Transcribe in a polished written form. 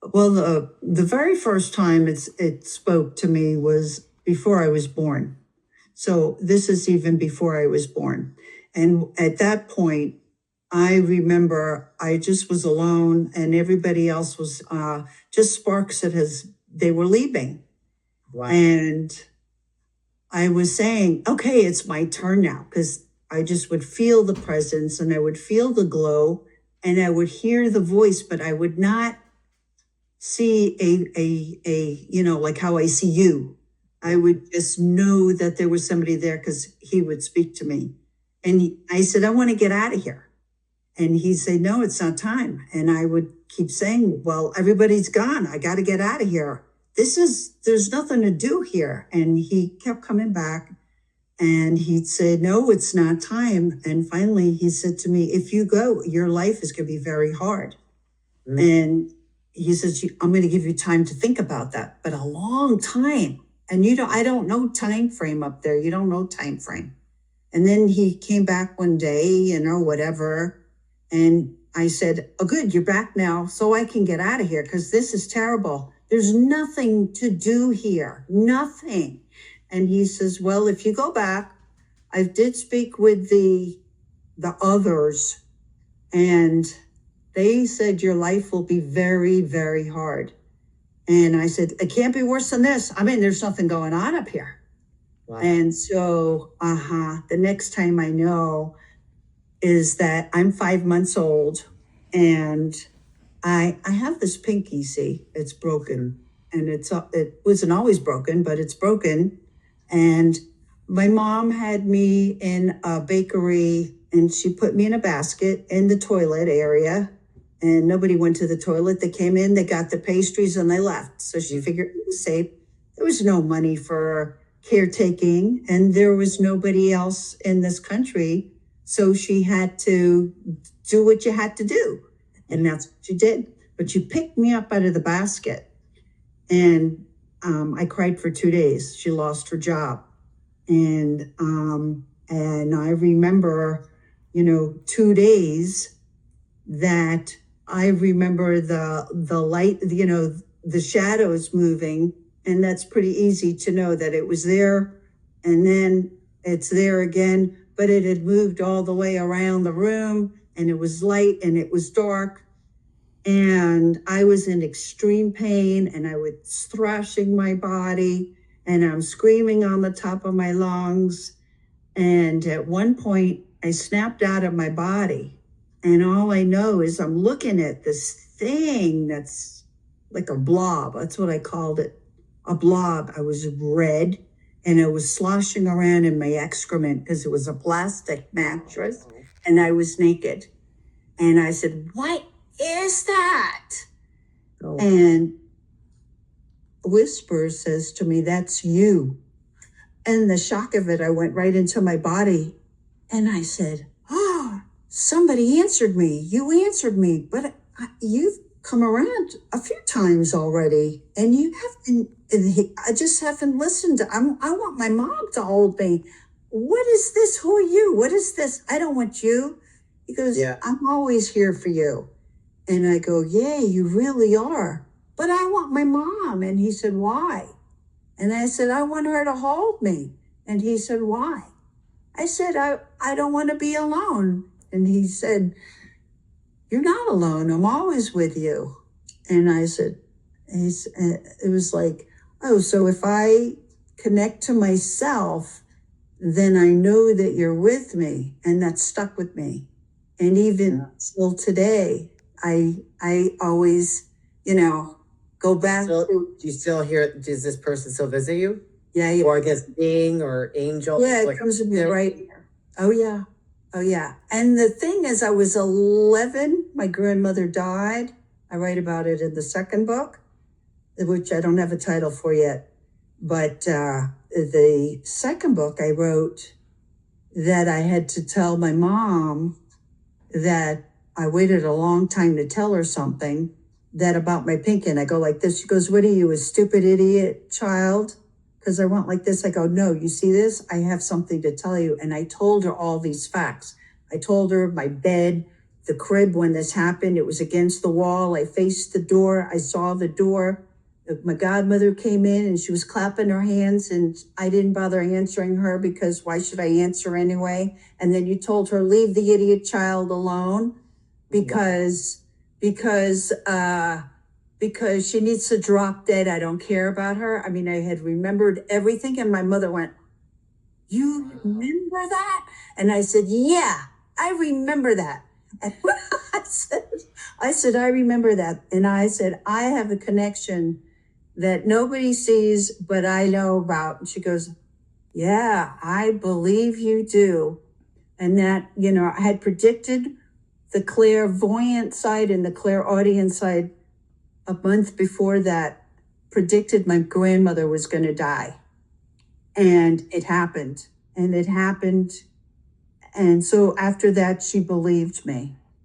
Well, the very first time it spoke to me was before I was born. So this is even before I was born. And at that point, I remember I just was alone and everybody else was just sparks that they were leaving. Wow. And I was saying, okay, it's my turn now, because I just would feel the presence and I would feel the glow and I would hear the voice, but I would not see like how I see you. I would just know that there was somebody there because he would speak to me. And I said, I want to get out of here. And he'd say, no, it's not time. And I would keep saying, well, everybody's gone. I got to get out of here. There's nothing to do here. And he kept coming back and he'd say, no, it's not time. And finally he said to me, if you go, your life is going to be very hard. And he says, I'm going to give you time to think about that, but a long time. And I don't know time frame up there. You don't know time frame. And then he came back one day, whatever. And I said, oh, good, you're back now. So I can get out of here because this is terrible. There's nothing to do here. Nothing. And he says, well, if you go back, I did speak with the others and they said your life will be very, very hard. And I said, it can't be worse than this. I mean, there's nothing going on up here. Wow. And so, the next time I know is that I'm 5 months old and I have this pinky, see, it's broken. And it wasn't always broken, but it's broken. And my mom had me in a bakery and she put me in a basket in the toilet area. And nobody went to the toilet. They came in, they got the pastries and they left. So she figured it was safe. There was no money for caretaking and there was nobody else in this country. So she had to do what you had to do. And that's what she did. But she picked me up out of the basket and I cried for 2 days. She lost her job. And I remember, 2 days that I remember the light, the shadows moving, and that's pretty easy to know that it was there and then it's there again, but it had moved all the way around the room and it was light and it was dark and I was in extreme pain and I was thrashing my body and I'm screaming on the top of my lungs. And at one point I snapped out of my body. And all I know is I'm looking at this thing that's like a blob. That's what I called it, a blob. I was red and it was sloshing around in my excrement because it was a plastic mattress and I was naked. And I said, what is that? Oh. And Whisper says to me, that's you. And the shock of it, I went right into my body and I said, oh, somebody answered me. You answered me, but you've come around a few times already and you haven't, I just haven't listened. I want my mom to hold me. What is this? Who are you? What is this? I don't want you. He goes, yeah. I'm always here for you. And I go, yeah, you really are. But I want my mom. And he said, why? And I said, I want her to hold me. And he said, why? I said, I don't want to be alone. And he said, you're not alone. I'm always with you. And I said, it was like, oh, so if I connect to myself, then I know that you're with me. And that stuck with me. And even till today, I always, go back. Do you still hear, does this person still visit you? Yeah. Or I guess being or angel? Yeah, it comes to me right here. Oh, yeah. Oh, yeah. And the thing is, I was 11. My grandmother died. I write about it in the second book, which I don't have a title for yet. But the second book I wrote that I had to tell my mom that I waited a long time to tell her something that about my pinky. And I go like this. She goes, what are you, a stupid idiot child? Because I went like this. I go, no, you see this? I have something to tell you. And I told her all these facts. I told her my bed the crib when this happened. It was against the wall. I faced the door. I saw the door. My godmother came in and she was clapping her hands, and I didn't bother answering her because why should I answer anyway? And then you told her, leave the idiot child alone because she needs to drop dead. I don't care about her. I mean, I had remembered everything, and my mother went, you remember that? And I said, yeah, I remember that. And I said, I remember that. And I said, I have a connection that nobody sees, but I know about. And she goes, yeah, I believe you do. And that, you know, I had predicted the clairvoyant side and the clairaudient side a month before that, predicted my grandmother was going to die. And it happened. And it happened. And so after that, she believed me.